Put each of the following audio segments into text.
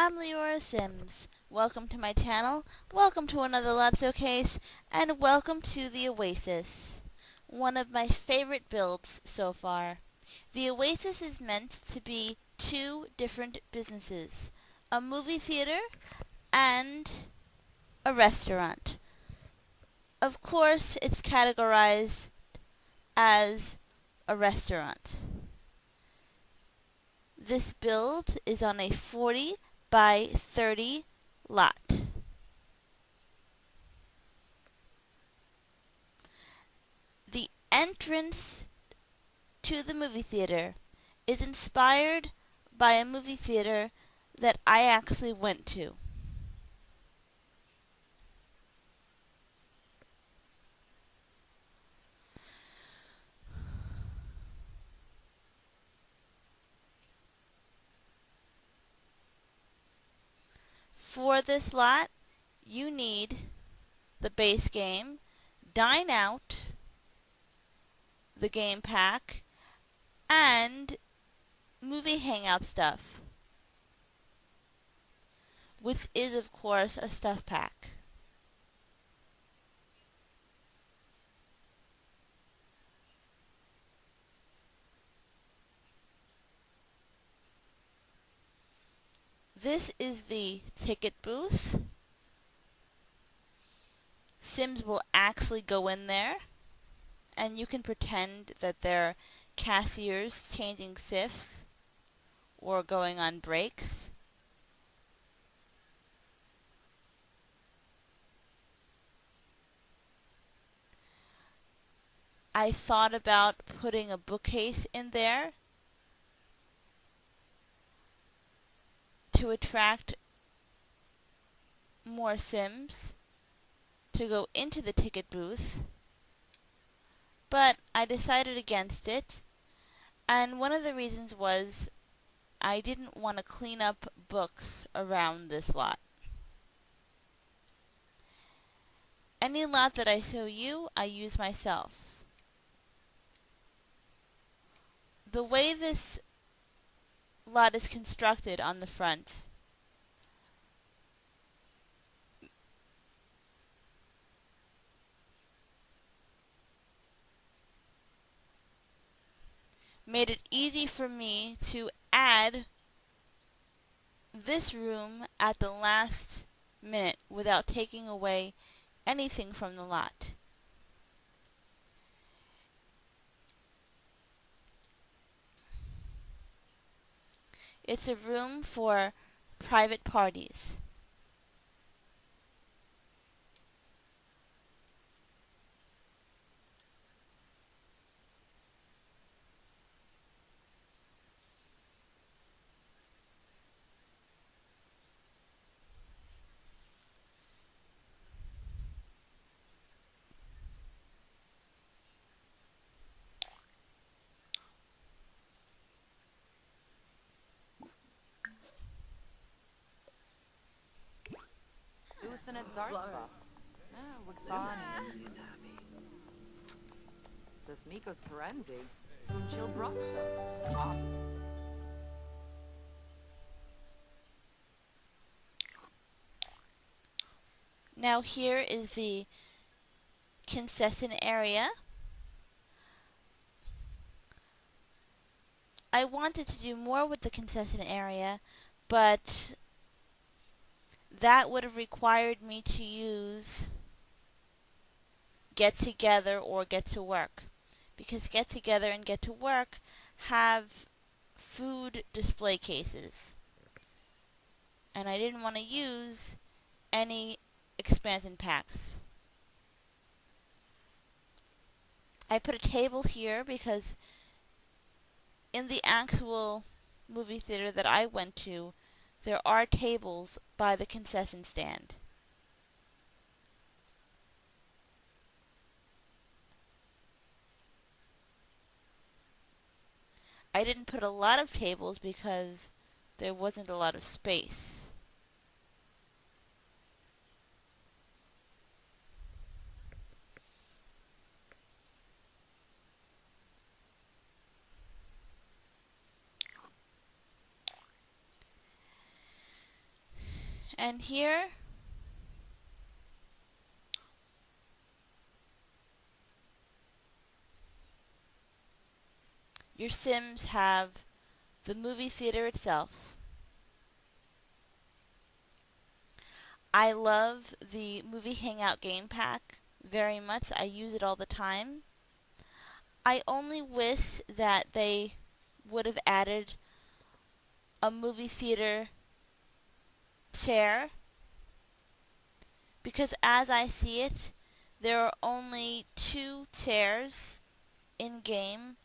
I'm Leora Sims. Welcome to my channel, welcome to another Showcase, and welcome to the Oasis. One of my favorite builds so far. The Oasis is meant to be two different businesses, a movie theater and a restaurant. Of course, it's categorized as a restaurant. This build is on a 40 by 30 lot. The entrance to the movie theater is inspired by a movie theater that I actually went to. For this lot, you need the base game, Dine Out, the game pack, and movie hangout stuff, which is of course a stuff pack. This is the ticket booth. Sims will actually go in there, and you can pretend that they're cashiers changing shifts or going on breaks. I thought about putting a bookcase in there to attract more Sims to go into the ticket booth, but I decided against it, and one of the reasons was I didn't want to clean up books around this lot. Any lot that I show you, I use myself. The way this lot is constructed on the front made it easy for me to add this room at the last minute without taking away anything from the lot. It's a room for private parties. Usenet Zarspa. Wixan. Das Mikos Karenzi. Chil Broxa. Now here is the concession area. I wanted to do more with the concession area, but that would have required me to use Get Together or Get to Work, because Get Together and Get to Work have food display cases, and I didn't want to use any expansion packs. I put a table here because in the actual movie theater that I went to, there are tables by the concession stand. I didn't put a lot of tables because there wasn't a lot of space. And here your Sims have the movie theater itself. I love the movie hangout game pack very much. I use it all the time. I only wish that they would have added a movie theater chair, because as I see it, there are only 2 chairs in game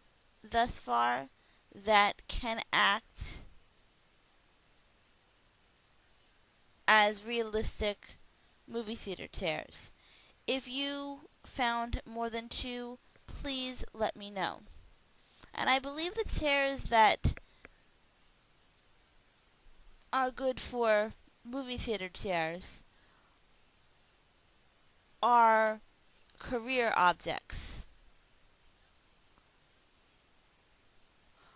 thus far that can act as realistic movie theater chairs. If you found more than 2, please let me know. And I believe the chairs that are good for movie theater chairs are career objects.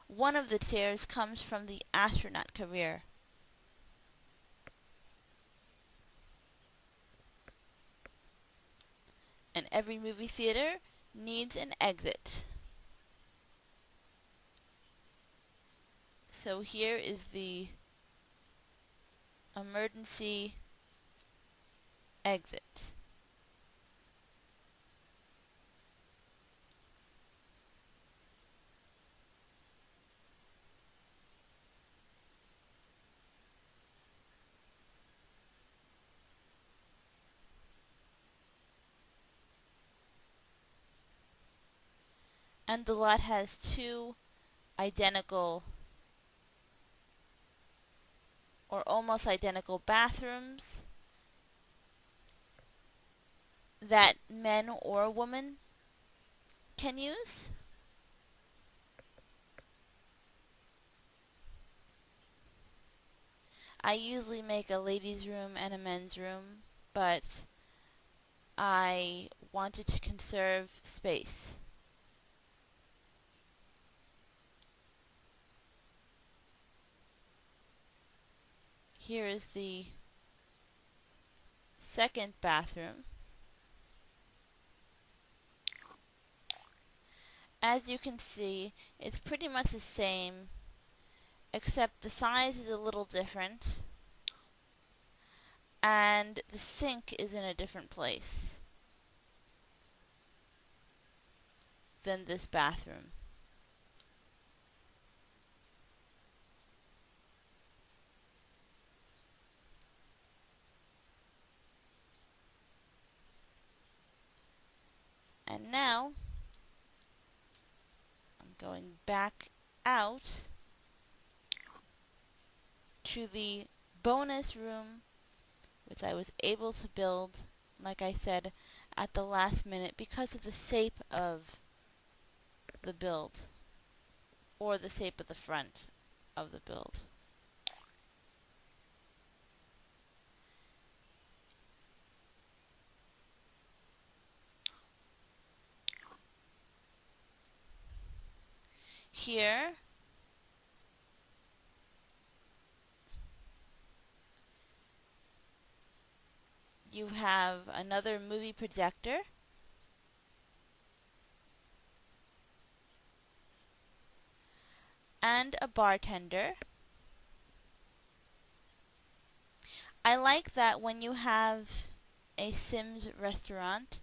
One of the chairs comes from the astronaut career. And every movie theater needs an exit. So here is the emergency exit. And the lot has 2 identical or almost identical bathrooms that men or women can use. I usually make a ladies' room and a men's room, but I wanted to conserve space. Here is the second bathroom. As you can see, it's pretty much the same, except the size is a little different, and the sink is in a different place than this bathroom. And now, I'm going back out to the bonus room, which I was able to build, like I said, at the last minute because of the shape of the build, or the shape of the front of the build. Here, you have another movie projector, and a bartender. I like that when you have a Sims restaurant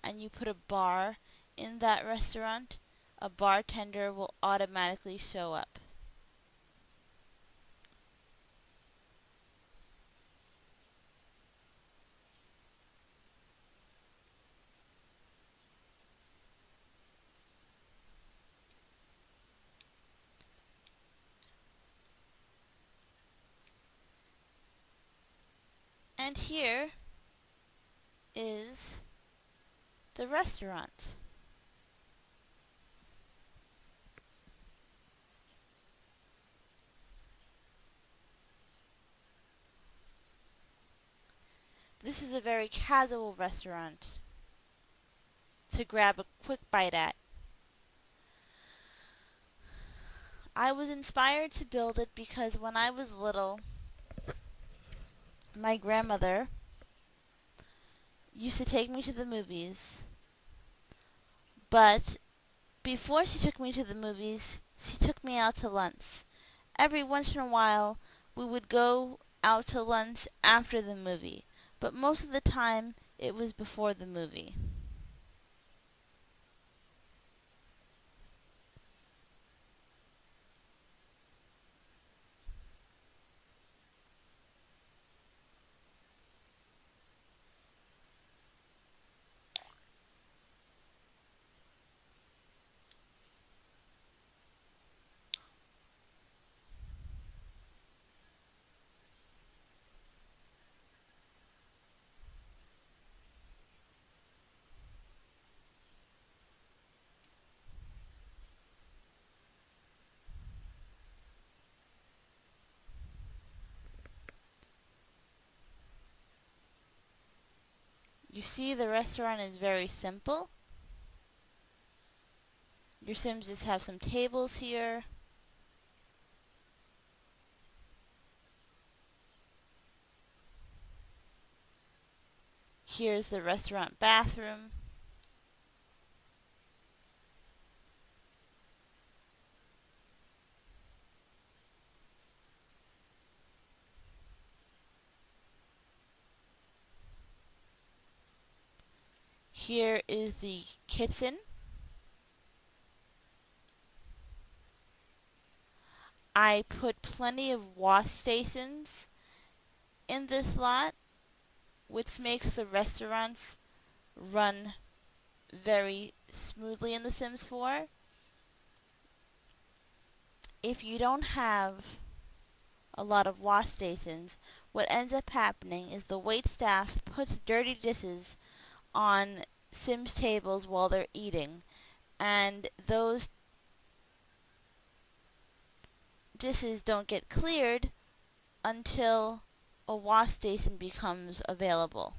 and you put a bar in that restaurant, a bartender will automatically show up. And here is the restaurant. This is a very casual restaurant to grab a quick bite at. I was inspired to build it because when I was little, My grandmother used to take me to the movies, but before she took me to the movies, she took me out to lunch. Every once in a while, we would go out to lunch after the movie, but most of the time, it was before the movie. You see, the restaurant is very simple. Your Sims just have some tables here. Here's the restaurant bathroom. Here is the kitchen. I put plenty of wash stations in this lot, which makes the restaurants run very smoothly in The Sims 4. If you don't have a lot of wash stations, what ends up happening is the wait staff puts dirty dishes on Sims tables while they're eating, and those dishes don't get cleared until a wash station becomes available.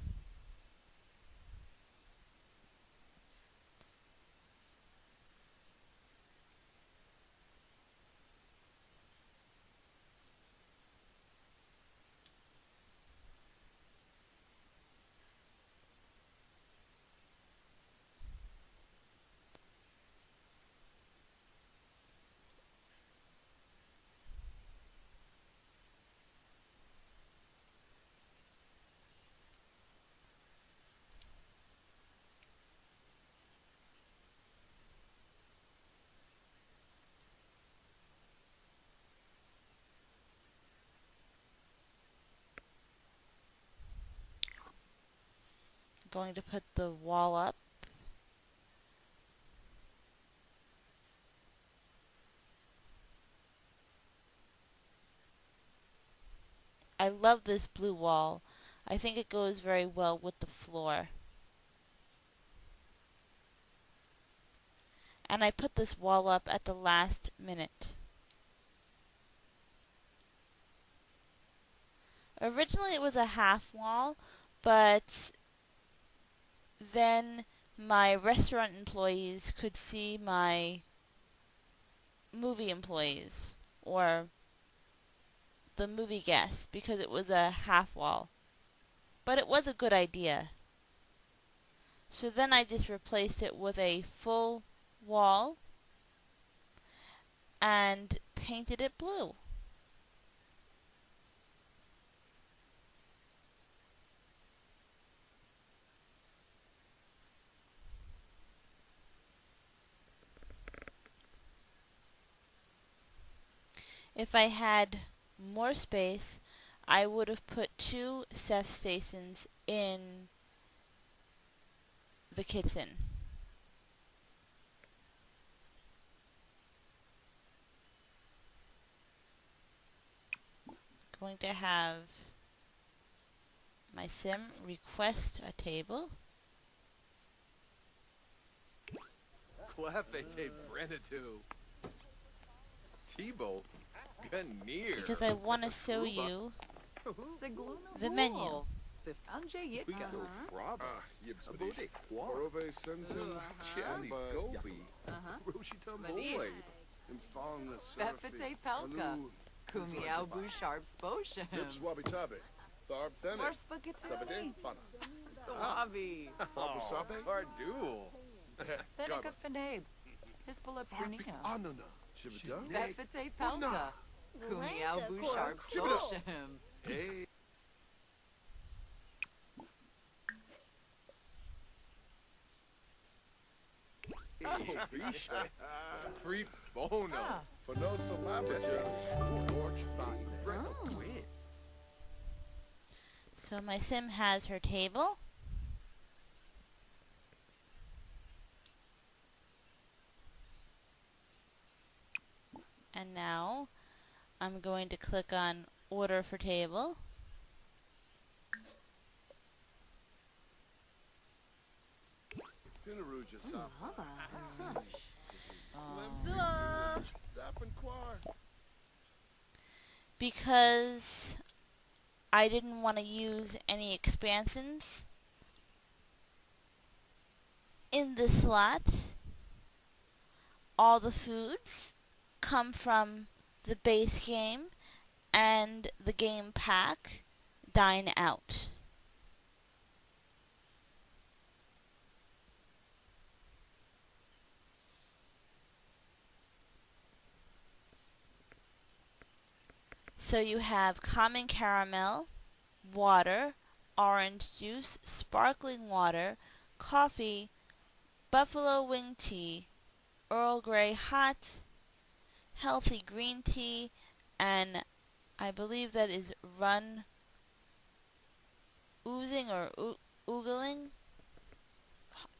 I'm going to put the wall up. I love this blue wall. I think it goes very well with the floor. And I put this wall up at the last minute. Originally it was a half wall, but then my restaurant employees could see my movie employees, or the movie guests, because it was a half wall. But it was a good idea. So then I just replaced it with a full wall and painted it blue. If I had more space, I would have put 2 chef stations in the kitchen. Going to have my sim request a table. Clefete Brenatu. Tebow. Ganir. Because I want to show you the menu. We got Fraba. Yibswedish. Borove Sensen. Chali Gobi. Roshitum Boy. Befete Pelka. Kumiau Bouchard Spotion. Yipswabitabe. Tharb Thene. More spaghetti. Sabade Fana. Suavi. Tharbu Sabe. Bardul. Fenica Fenabe. Hispola Pernia. Anuna. Chibita. Befete Pelka. Kumi Al Bouchard Chibita. Solshim. Hey. Oh, Bisha. Free Bono. Ah. Fanosa Labajas. George Biden. Win. So my sim has her table. And now I'm going to click on Order for Table. Pinaruja Sap. Zap and Quar. Because I didn't want to use any expansions in the slot, all the foods come from the base game and the game pack Dine Out. So you have common caramel, water, orange juice, sparkling water, coffee, buffalo wing tea, Earl Grey hot, healthy green tea, and I believe that is run oozing or oogling.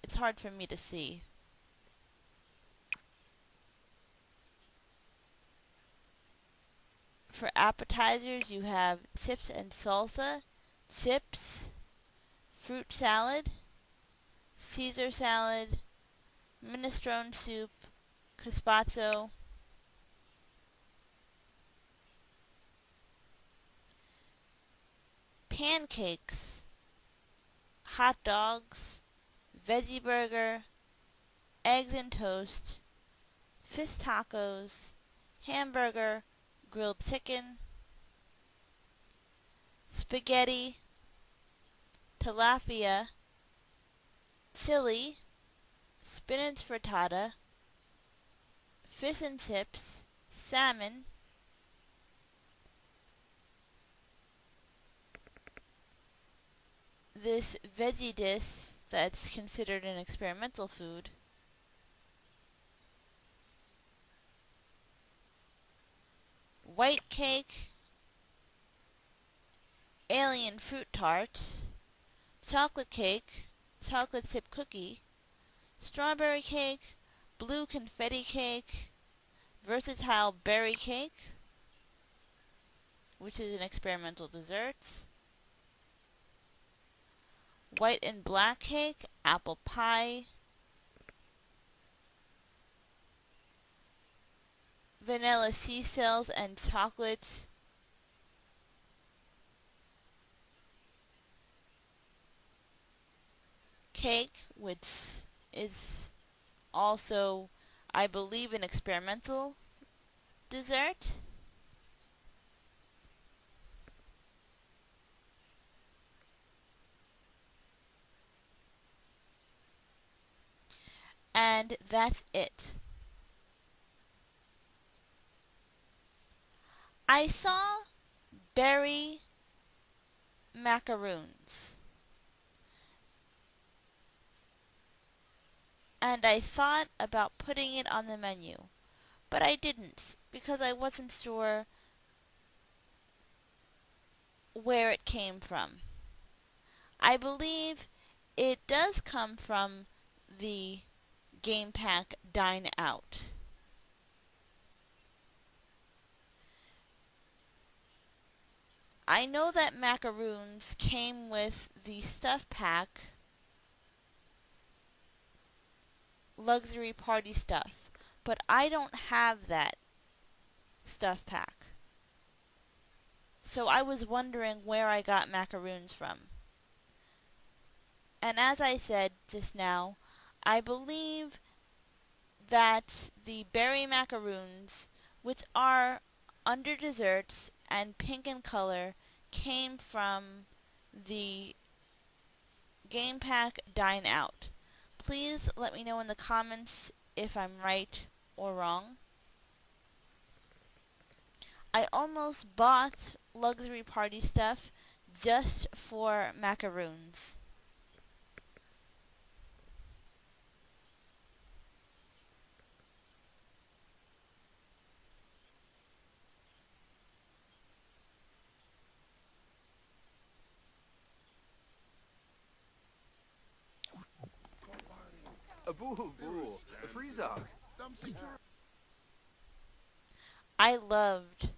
It's hard for me to see. For appetizers, you have chips and salsa, chips, fruit salad, Caesar salad, minestrone soup, caspazzo, pancakes, hot dogs, veggie burger, eggs and toast, fish tacos, hamburger, grilled chicken, spaghetti, tilapia, chili, spinach frittata, fish and chips, salmon, this veggie dish that's considered an experimental food, white cake, alien fruit tart, chocolate cake, chocolate chip cookie, strawberry cake, blue confetti cake, versatile berry cake, which is an experimental dessert, white and black cake, apple pie, vanilla sea cells and chocolate cake, which is also, I believe, an experimental dessert. And that's it. I saw berry macaroons, and I thought about putting it on the menu, but I didn't because I wasn't sure where it came from. I believe it does come from the game pack Dine Out. I know that macaroons came with the stuff pack luxury party stuff, but I don't have that stuff pack. So I was wondering where I got macaroons from. And as I said just now, I believe that the berry macaroons, which are under desserts and pink in color, came from the Game Pack Dine Out. Please let me know in the comments if I'm right or wrong. I almost bought luxury party stuff just for macaroons. A boo boo. A freezer. I loved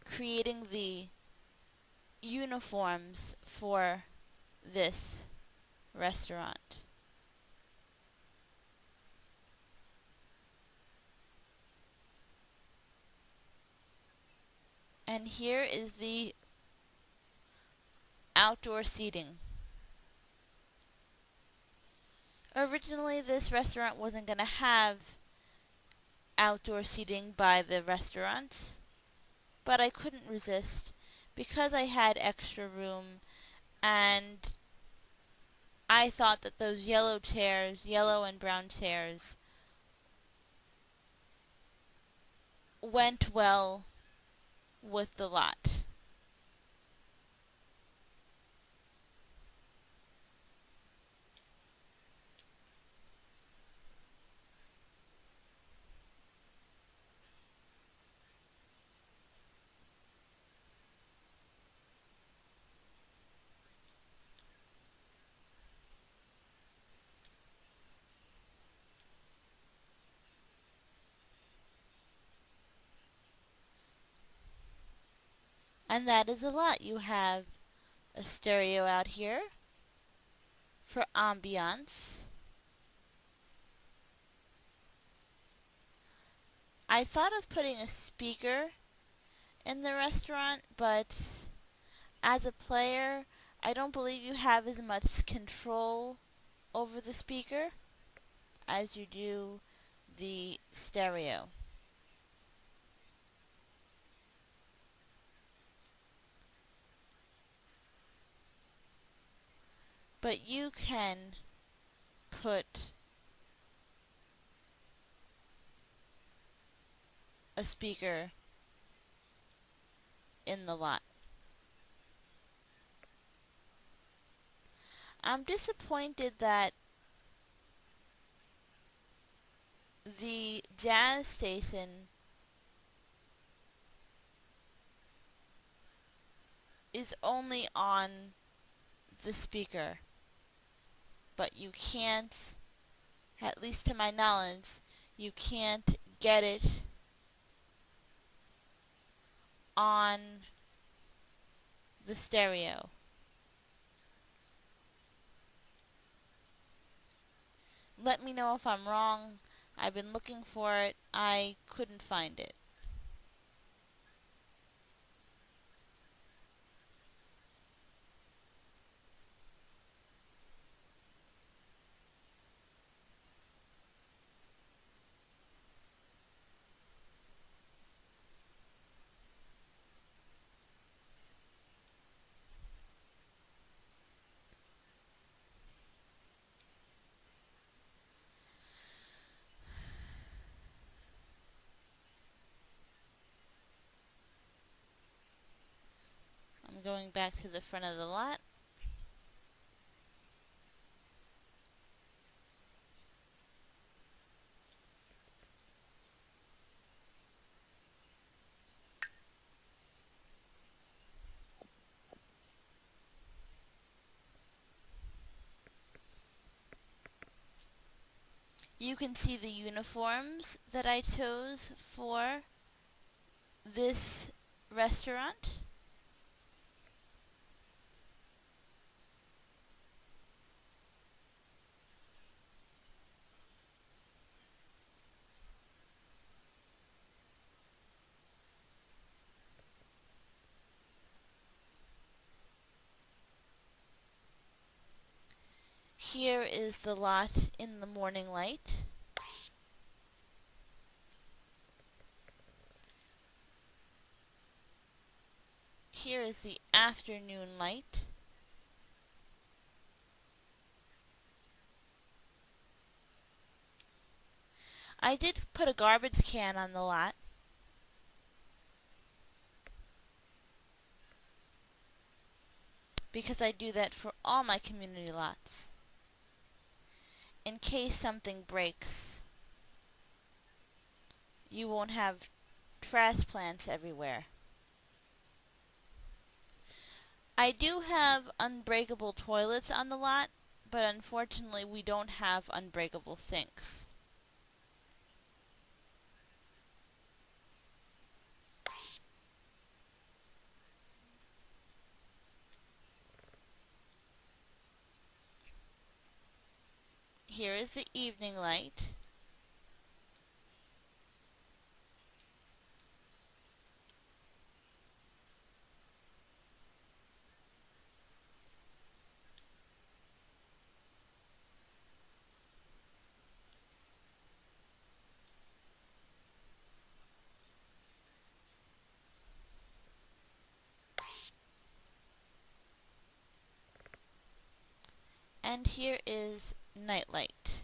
creating the uniforms for this restaurant. And here is the outdoor seating. Originally, this restaurant wasn't going to have outdoor seating by the restaurant, but I couldn't resist because I had extra room, and I thought that those yellow chairs, yellow and brown chairs, went well with the lot. And that is a lot. You have a stereo out here for ambiance. I thought of putting a speaker in the restaurant, but as a player, I don't believe you have as much control over the speaker as you do the stereo. But you can put a speaker in the lot. I'm disappointed that the jazz station is only on the speaker, but you can't, at least to my knowledge, you can't get it on the stereo. Let me know if I'm wrong. I've been looking for it. I couldn't find it. I'm going back to the front of the lot. You can see the uniforms that I chose for this restaurant. Here is the lot in the morning light. here is the afternoon light. I did put a garbage can on the lot. Because I do that for all my community lots. In case something breaks, you won't have trash plants everywhere. I do have unbreakable toilets on the lot, but unfortunately we don't have unbreakable sinks. Here is the evening light. And here is night light.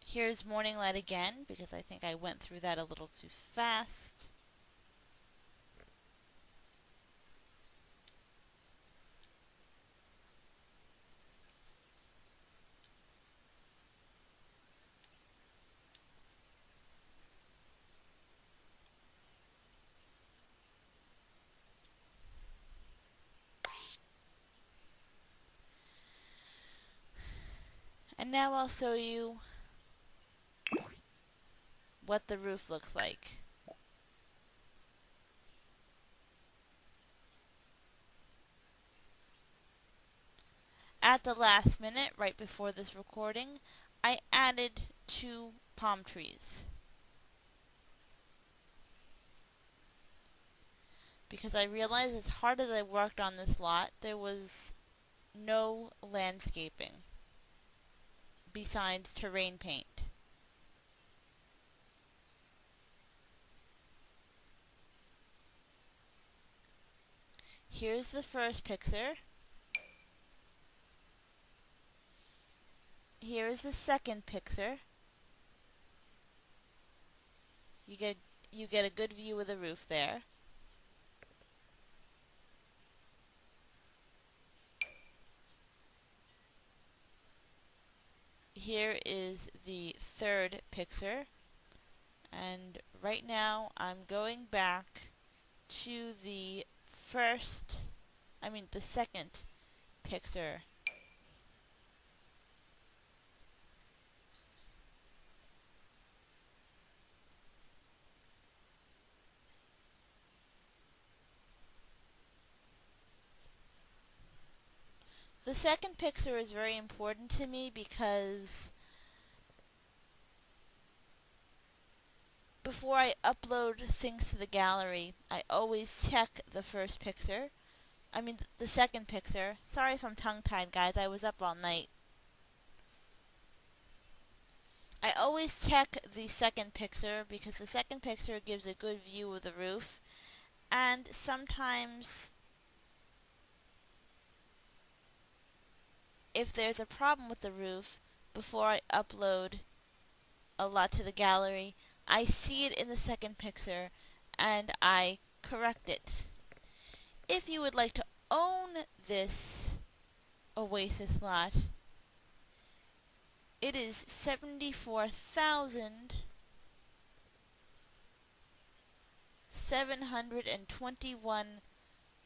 Here's morning light again, because I think I went through that a little too fast. And now I'll show you what the roof looks like. At the last minute, right before this recording, I added 2 palm trees. Because I realized as hard as I worked on this lot, there was no landscaping besides terrain paint. Here's the first picture. Here is the second picture. You get a good view of the roof there. Here is the third picture. And right now I'm going back to the second picture. The second picture is very important to me because before I upload things to the gallery, I always check the first picture. The second picture. Sorry if I'm tongue-tied, guys. I was up all night. I always check the second picture because the second picture gives a good view of the roof. And sometimes, if there's a problem with the roof, before I upload a lot to the gallery, I see it in the second picture and I correct it. If you would like to own this Oasis lot, it is 74,721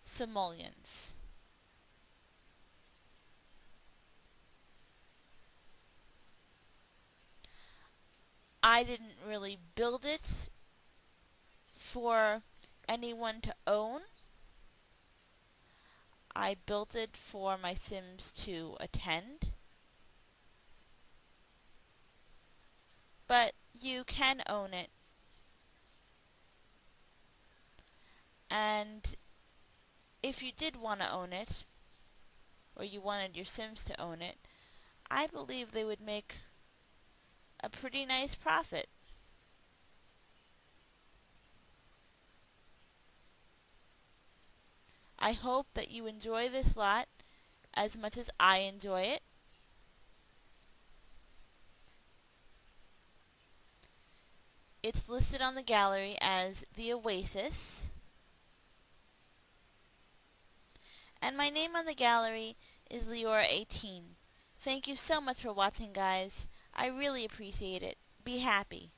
simoleons. I didn't really build it for anyone to own. I built it for my Sims to attend. But you can own it. And if you did want to own it, or you wanted your Sims to own it, I believe they would make a pretty nice profit. I hope that you enjoy this lot as much as I enjoy it. It's listed on the gallery as The Oasis. And my name on the gallery is Leora18. Thank you so much for watching, guys. I really appreciate it. Be happy.